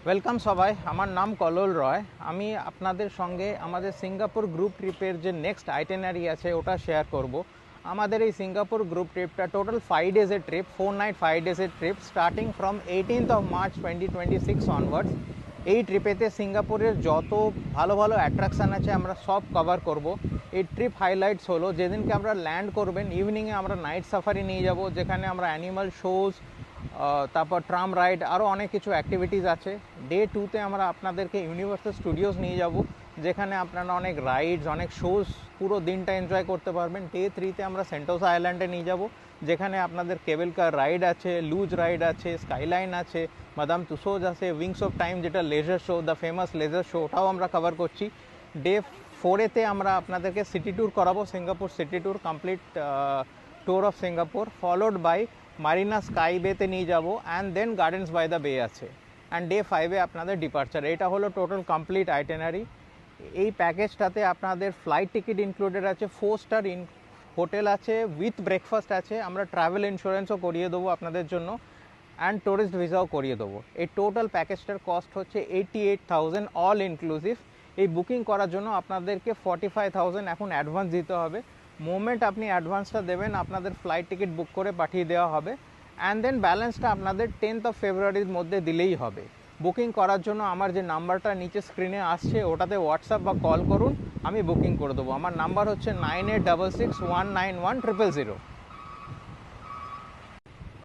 Welcome সবাই, আমার নাম কলল রয়। আমি আপনাদের সঙ্গে আমাদের সিঙ্গাপুর গ্রুপ ট্রিপের যে নেক্সট আইটেনারি আছে ওটা শেয়ার করব। আমাদের এই সিঙ্গাপুর গ্রুপ ট্রিপটা টোটাল 5 ডেজের ট্রিপ, 4 নাইট 5 ডেজের trip, starting from 18th of March 2026 onwards. এই ট্রিপেতে সিঙ্গাপুরের যত ভালো ভালো অ্যাট্রাকশান আছে আমরা সব কভার করব। এই ট্রিপ হাইলাইটস হলো যেদিনকে আমরা ল্যান্ড করবেন ইভিনিংয়ে আমরা নাইট সাফারি নিয়ে যাব, যেখানে আমরা অ্যানিমাল শোজ, তারপর ট্রাম রাইড, আরও অনেক কিছু অ্যাক্টিভিটিস আছে। ডে 2তে আমরা আপনাদেরকে ইউনিভার্সাল স্টুডিওস নিয়ে যাব, যেখানে আপনারা অনেক রাইডস, অনেক শোজ পুরো দিনটা এনজয় করতে পারবেন। ডে 3তে আমরা সেন্টোসা আইল্যান্ডে নিয়ে যাব, যেখানে আপনাদের কেবল কার রাইড আছে, লুজ রাইড আছে, স্কাইলাইন আছে, মাদাম তুসোজ আছে, উইংস অফ টাইম যেটা laser show, the famous laser show, ওটাও আমরা কভার করছি। ডে 4এতে আমরা আপনাদেরকে সিটি ট্যুর করাবো, Singapore city tour, complete tour of Singapore, followed by Marina Sky বেতে নিয়ে যাব, and then Gardens by the Bay আছে। অ্যান্ড ডে 5এ আপনাদের ডিপার্চার। এটা হলো টোটাল কমপ্লিট আইটেনারি। এই প্যাকেজটাতে আপনাদের ফ্লাইট টিকিট ইনক্লুডেড আছে, 4 স্টার হোটেল আছে, উইথ ব্রেকফাস্ট আছে, আমরা ট্রাভেল ইন্স্যুরেন্সও করিয়ে দেবো আপনাদের জন্য, অ্যান্ড ট্যুরিস্ট ভিসাও করিয়ে দেবো। এই টোটাল প্যাকেজটার কস্ট হচ্ছে 88,000 অল ইনক্লুসিভ। এই বুকিং করার জন্য আপনাদেরকে 45,000 এখন অ্যাডভান্স দিতে হবে। মোমেন্ট আপনি অ্যাডভান্সটা দেবেন, আপনাদের ফ্লাইট টিকিট বুক করে পাঠিয়ে দেওয়া হবে, অ্যান্ড দেন ব্যালেন্সটা আপনাদের 10th of February মধ্যে দিলেই হবে। বুকিং করার জন্য আমার যে নাম্বারটা নিচে স্ক্রিনে আসছে ওটাতে হোয়াটসঅ্যাপ বা কল করুন, আমি বুকিং করে দেবো। আমার নাম্বার হচ্ছে 9866191000।